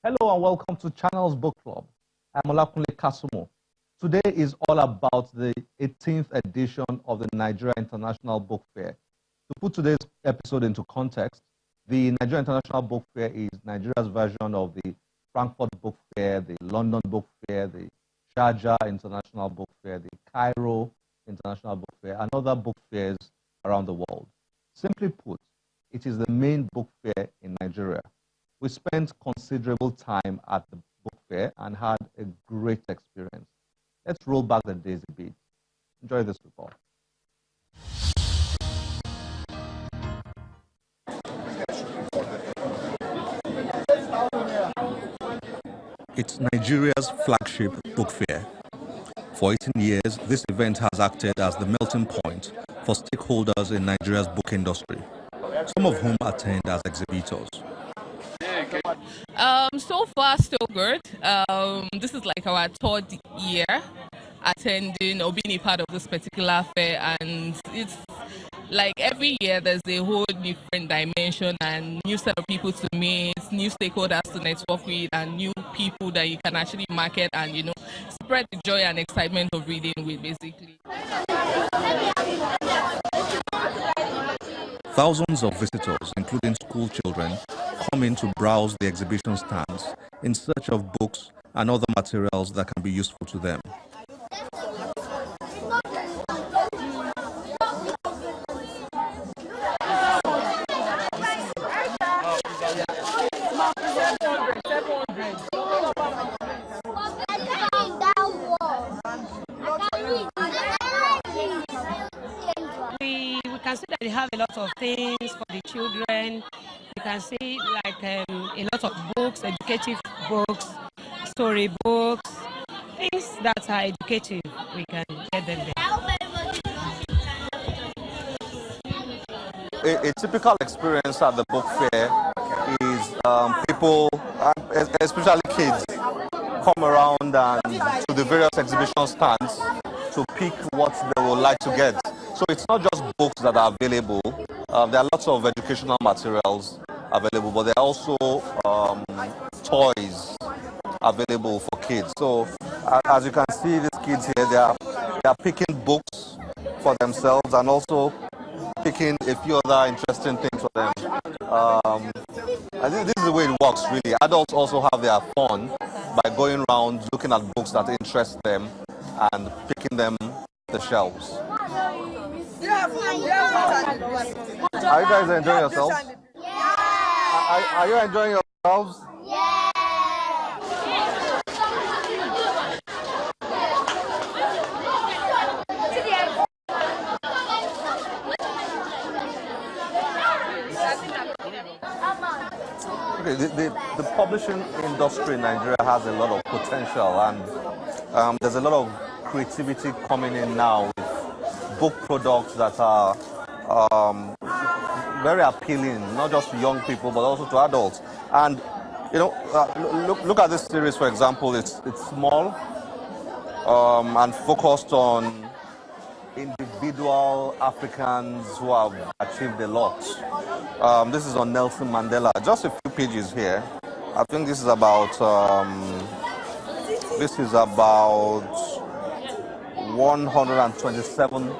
Hello and welcome to Channels Book Club. I'm Olakunle Kasumo. Today is all about the 18th edition of the Nigeria International Book Fair. To put today's episode into context, the Nigeria International Book Fair is Nigeria's version of the Frankfurt Book Fair, the London Book Fair, the Sharjah International Book Fair, the Cairo International Book Fair, and other book fairs around the world. Simply put, it is the main book fair in Nigeria. We spent considerable time at the book fair and had a great experience. Let's roll back the days a bit. Enjoy this report. It's Nigeria's flagship book fair. For 18 years, this event has acted as the melting point for stakeholders in Nigeria's book industry, some of whom attend as exhibitors. So far, so good. This is like our third year attending or being a part of this particular fair, and it's like every year there's a whole different dimension and new set of people to meet, new stakeholders to network with, and new people that you can actually market and, you know, spread the joy and excitement of reading with, basically. Thousands of visitors, including school children, come in to browse the exhibition stands in search of books and other materials that can be useful to them. We can see that they have a lot of things for the children. You can see like a lot of books, educative books, story books, things that are educative. We can get them there. A typical experience at the book fair is people, especially kids, come around and to the various exhibition stands to pick what they would like to get. So it's not just books that are available. There are lots of educational materials available, but there are also toys available for kids. So as you can see, these kids here, they are picking books for themselves and also picking a few other interesting things for them. I think this is the way it works, really. Adults also have their fun by going around looking at books that interest them and picking them the shelves. Are you guys enjoying yourselves? Yeah. Are you enjoying yourselves? Yeah. Okay, the publishing industry in Nigeria has a lot of potential, and there's a lot of creativity coming in now with book products that are very appealing, not just to young people but also to adults. And you know, look at this series, for example. It's small and focused on individual Africans who have achieved a lot. This is on Nelson Mandela. Just a few pages here. I think this is about 127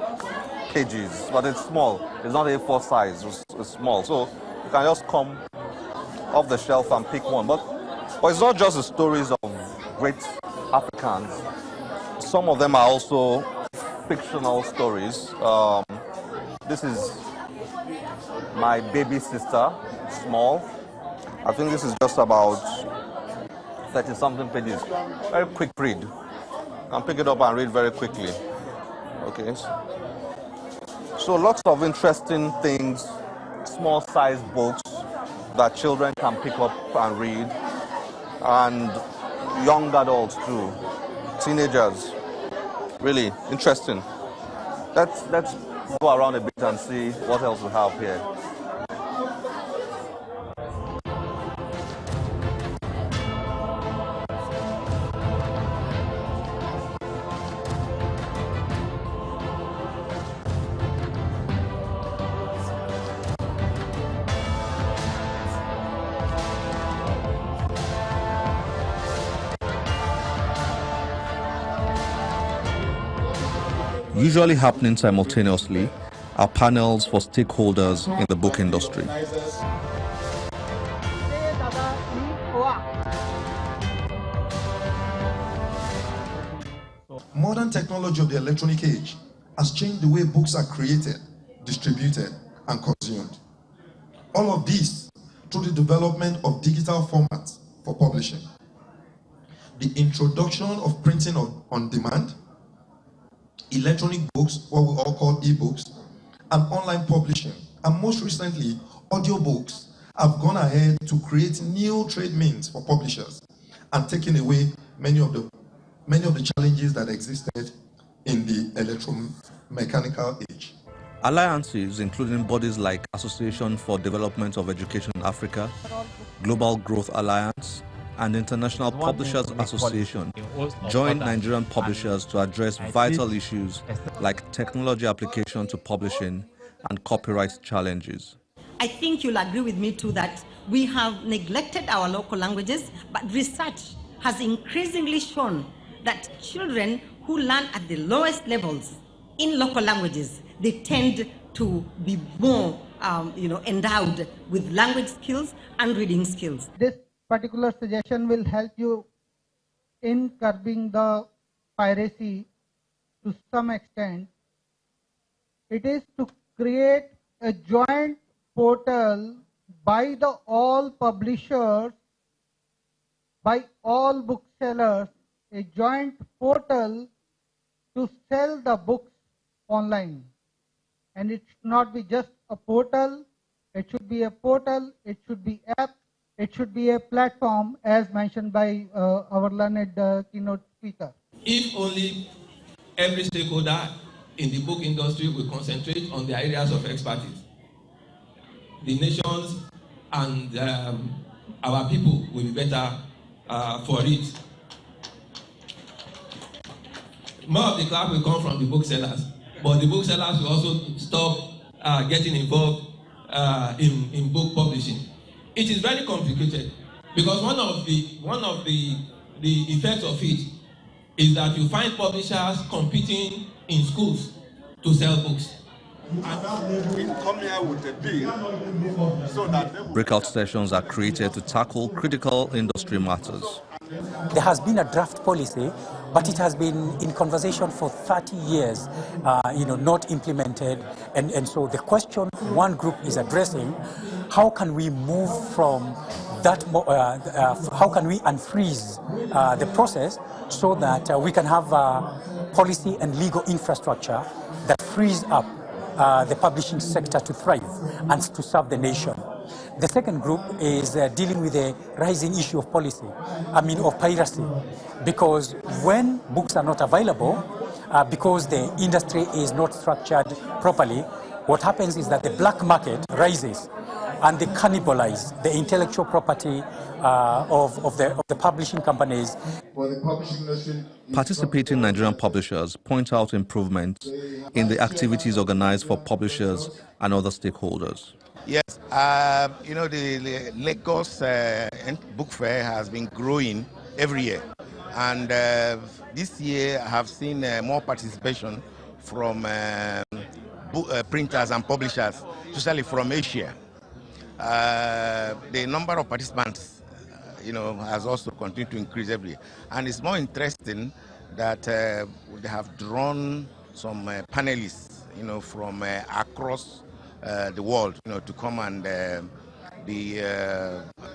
pages, but it's small. It's not A4 size. It's small, so you can just come off the shelf and pick one. But it's not just the stories of great Africans. Some of them are also fictional stories. This is My Baby Sister, small. I think this is just about 30-something pages. Very quick read. You can pick it up and read very quickly. Okay. So lots of interesting things, small-sized books that children can pick up and read, and young adults too, teenagers. Really interesting. Let's go around a bit and see what else we have here. Usually happening simultaneously are panels for stakeholders in the book industry. Modern technology of the electronic age has changed the way books are created, distributed, and consumed. All of this through the development of digital formats for publishing, the introduction of printing on demand, electronic books, what we all call e-books, and online publishing, and most recently, audiobooks have gone ahead to create new trade means for publishers and taking away many of the challenges that existed in the electromechanical age. Alliances, including bodies like Association for Development of Education in Africa, Global Growth Alliance, and International Publishers Association, joined Nigerian publishers to address vital issues like technology application to publishing and copyright challenges. I think you'll agree with me too that we have neglected our local languages, but research has increasingly shown that children who learn at the lowest levels in local languages, they tend to be more endowed with language skills and reading skills. This particular suggestion will help you in curbing the piracy to some extent. It is to create a joint portal by all publishers, by all booksellers, a joint portal to sell the books online. And it should not be just a portal, it should be a portal, it should be app, it should be a platform as mentioned by our learned keynote speaker. If only every stakeholder in the book industry will concentrate on their areas of expertise, the nations and our people will be better for it. More of the clap will come from the booksellers, but the booksellers will also stop getting involved in book publishing. It is very complicated because one of the effects of it is that you find publishers competing in schools to sell books. Breakout sessions are created to tackle critical industry matters. There has been a draft policy, but it has been in conversation for 30 years, not implemented. And so the question one group is addressing, how can we move from that, how can we unfreeze the process so that we can have policy and legal infrastructure that frees up the publishing sector to thrive and to serve the nation. The second group is dealing with the rising issue of of piracy, because when books are not available, because the industry is not structured properly, what happens is that the black market rises and they cannibalize the intellectual property of the publishing companies. Participating Nigerian publishers point out improvements in the activities organized for publishers and other stakeholders. Yes, the Lagos Book Fair has been growing every year, and this year I have seen more participation from printers and publishers, especially from Asia. The number of participants, has also continued to increase every year, and it's more interesting that they have drawn some panelists, from across the world, to come and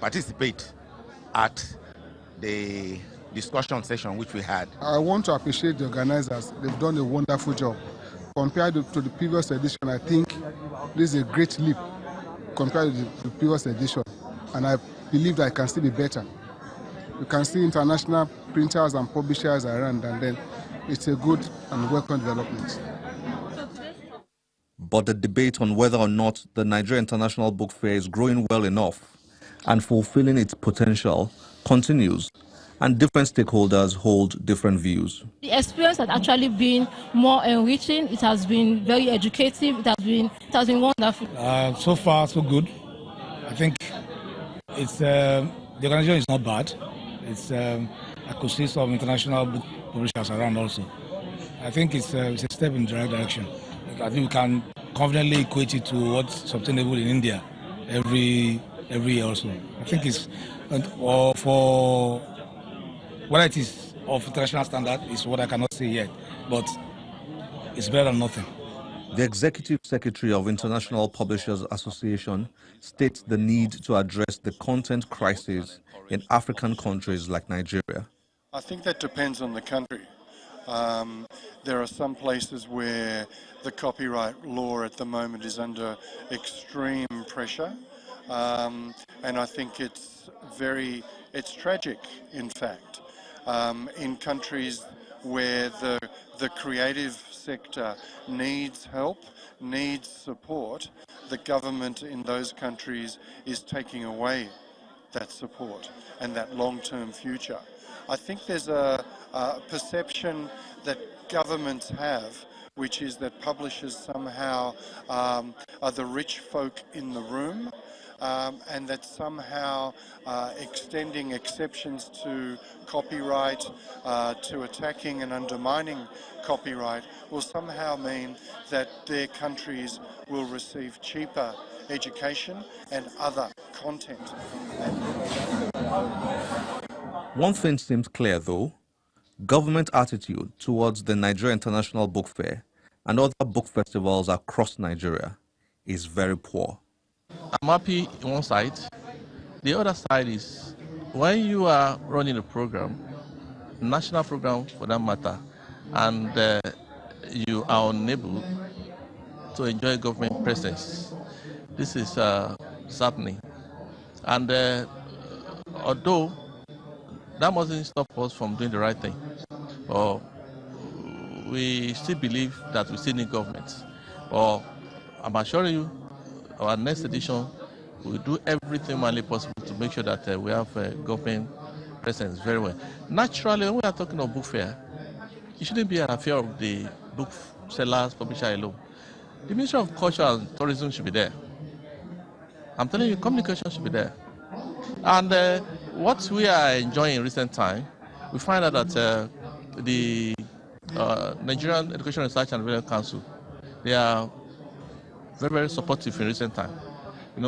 participate at the discussion session which we had. I want to appreciate the organizers. They've done a wonderful job. Compared to the previous edition, I think this is a great leap compared to the previous edition, and I believe that it can still be better. You can see international printers and publishers around, and then it's a good and welcome development. But the debate on whether or not the Nigeria International Book Fair is growing well enough and fulfilling its potential continues, and different stakeholders hold different views. The experience has actually been more enriching. It has been very educative. It has been wonderful. So far, so good. I think it's the organization is not bad. It's I could see some international book publishers around also. I think it's a step in the right direction. I think we can confidently equate it to what's sustainable in India every year also. I think it's for whether it is of international standard is what I cannot say yet, but it's better than nothing. The Executive Secretary of International Publishers Association states the need to address the content crisis in African countries like Nigeria. I think that depends on the country. There are some places where the copyright law at the moment is under extreme pressure, and I think it's tragic, in fact. In countries where the creative sector needs help, needs support, the government in those countries is taking away that support and that long-term future. I think there's a perception that governments have, which is that publishers somehow are the rich folk in the room, and that somehow extending exceptions to copyright, to attacking and undermining copyright will somehow mean that their countries will receive cheaper education and other content. One thing seems clear, though. Government attitude towards the Nigeria International Book Fair and other book festivals across Nigeria is very poor. I'm happy on one side. The other side is when you are running a program, national program for that matter, and you are unable to enjoy government presence. This is saddening. And although that mustn't stop us from doing the right thing, or we still believe that we still need government. Or I'm assuring you, our next edition will do everything humanly possible to make sure that we have government presence very well. Naturally, when we are talking of book fair, it shouldn't be an affair of the book sellers, publisher alone. The Ministry of Culture and Tourism should be there. I'm telling you, communication should be there. And what we are enjoying in recent time, we find out that the Nigerian Education Research and Development Council, they are very, very supportive in recent time. You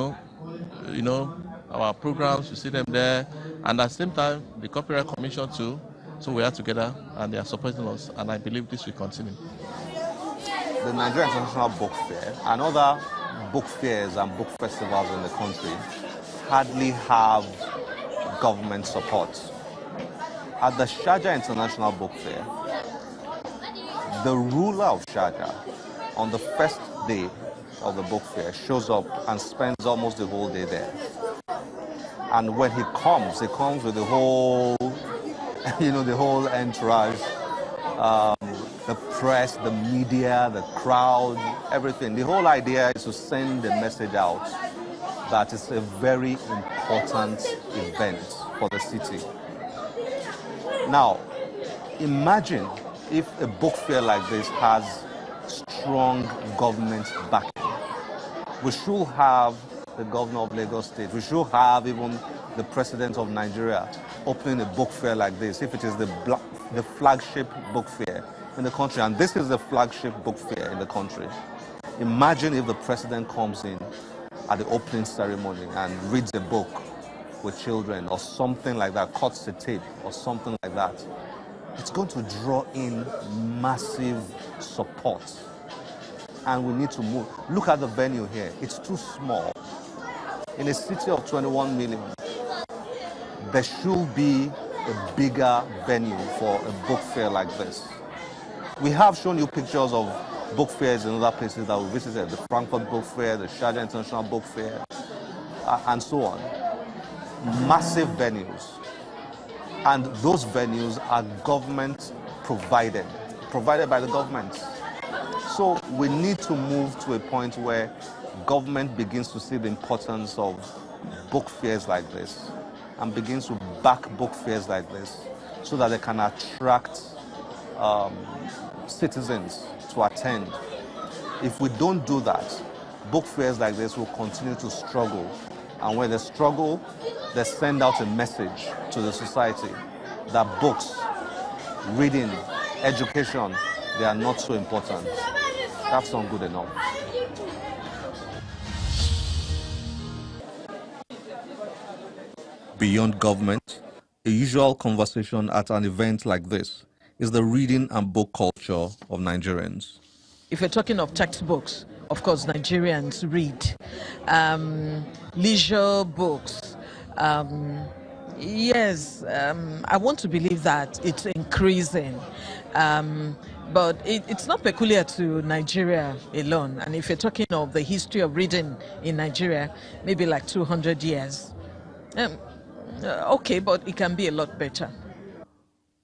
know, our programs, you see them there, and at the same time, the Copyright Commission too. So we are together, and they are supporting us, and I believe this will continue. The Nigeria International Book Fair and other book fairs and book festivals in the country hardly have government support. At the Sharjah International Book Fair, the ruler of Sharjah, on the first day of the book fair, shows up and spends almost the whole day there. And when he comes with the whole, the whole entourage, the press, the media, the crowd, everything. The whole idea is to send a message out that it's a very important event for the city. Now, imagine if a book fair like this has strong government backing. We should have the governor of Lagos State. We should have even the president of Nigeria opening a book fair like this, if it is the flagship book fair in the country. And this is the flagship book fair in the country. Imagine if the president comes in at the opening ceremony and reads a book with children or something like that, cuts the tape or something like that. It's going to draw in massive support. And we need to move. Look at the venue here. It's too small. In a city of 21 million, there should be a bigger venue for a book fair like this. We have shown you pictures of book fairs in other places that we visited, the Frankfurt Book Fair, the Sharjah International Book Fair, and so on. Massive venues. And those venues are government provided by the government. So we need to move to a point where government begins to see the importance of book fairs like this and begins to back book fairs like this so that they can attract citizens to attend. If we don't do that, book fairs like this will continue to struggle. And when they struggle, they send out a message to the society that books, reading, education they are not so important. That's not good enough. Beyond government, a usual conversation at an event like this is the reading and book culture of Nigerians. If you're talking of textbooks, of course, Nigerians read. Leisure books. Yes, I want to believe that it's increasing. But it's not peculiar to Nigeria alone. And if you're talking of the history of reading in Nigeria, maybe like 200 years. Okay, but it can be a lot better.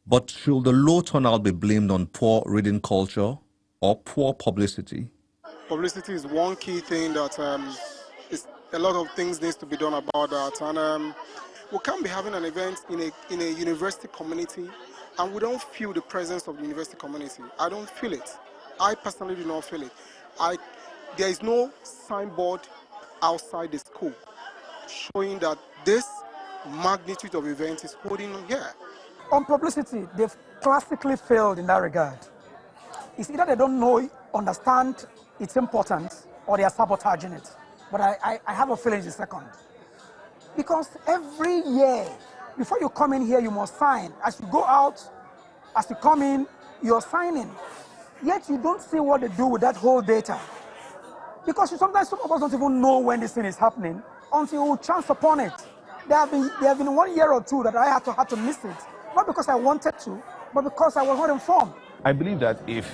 But should the low turnout be blamed on poor reading culture or poor publicity? Publicity is one key thing that a lot of things needs to be done about that. And we can't be having an event in a university community and we don't feel the presence of the university community. I don't feel it. I personally do not feel it. There is no signboard outside the school showing that this magnitude of event is holding on here. On publicity, they've classically failed in that regard. It's either they don't know, understand its importance, or they are sabotaging it. But I have a feeling it's the second. Because every year, before you come in here, you must sign. As you go out, as you come in, you're signing. Yet you don't see what they do with that whole data. Because sometimes some of us don't even know when this thing is happening until you chance upon it. There have been 1 year or two that I had to miss it. Not because I wanted to, but because I was not informed. I believe that if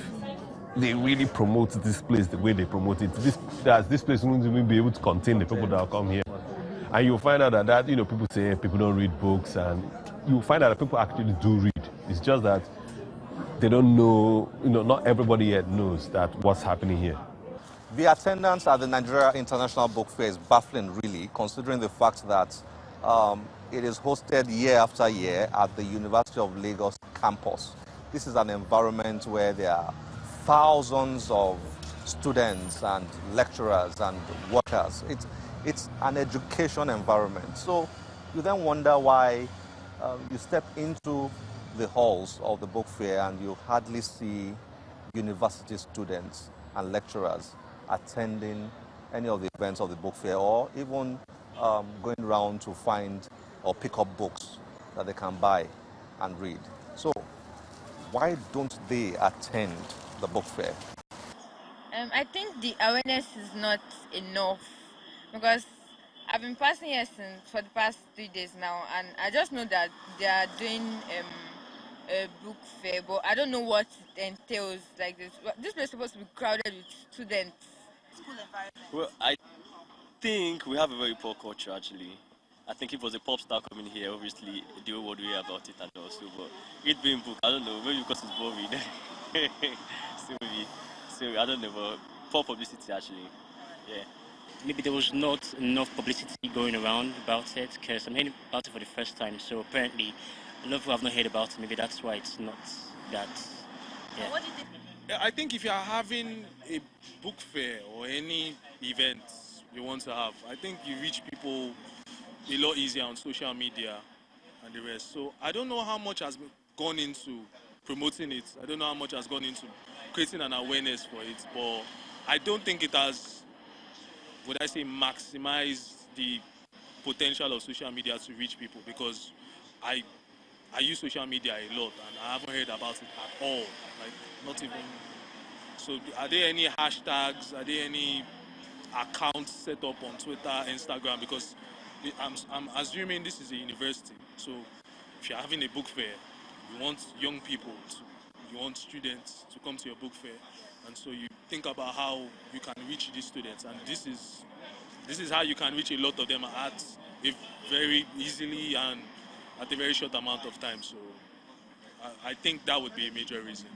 they really promote this place the way they promote it, this place won't even be able to contain the people that will come here. And you'll find out that people say people don't read books, and you'll find out that people actually do read. It's just that they don't know, not everybody yet knows that what's happening here. The attendance at the Nigeria International Book Fair is baffling, really, considering the fact that it is hosted year after year at the University of Lagos campus. This is an environment where there are thousands of students and lecturers and workers. It's an education environment. So you then wonder why you step into the halls of the book fair and you hardly see university students and lecturers attending any of the events of the book fair, or even going around to find or pick up books that they can buy and read. So why don't they attend the book fair? I think the awareness is not enough, because I've been passing here for the past 3 days now, and I just know that they are doing a book fair, but I don't know what it entails. Like this place is supposed to be crowded with students. School environment. Well, I think we have a very poor culture, actually. I think if it was a pop star coming here, obviously the whole world would hear about it and also, but it being book, I don't know, maybe because it's boring. So I don't know, but poor publicity, actually. Yeah. Maybe there was not enough publicity going around about it, because I'm hearing about it for the first time, so apparently a lot of people have not heard about it. Maybe that's why it's not that. Yeah. What do you think? I think if you are having a book fair or any event you want to have, I think you reach people a lot easier on social media and the rest. So I don't know how much has gone into promoting it. I don't know how much has gone into creating an awareness for it, but I don't think it has, would I say, maximized the potential of social media to reach people, because I use social media a lot and I haven't heard about it at all, like not even. So are there any hashtags, are there any accounts set up on Twitter, Instagram? Because I'm assuming this is a university, so if you're having a book fair, you want young people, you want students to come to your book fair, and so you think about how you can reach these students, and this is how you can reach a lot of them at very easily and at a very short amount of time. So I think that would be a major reason.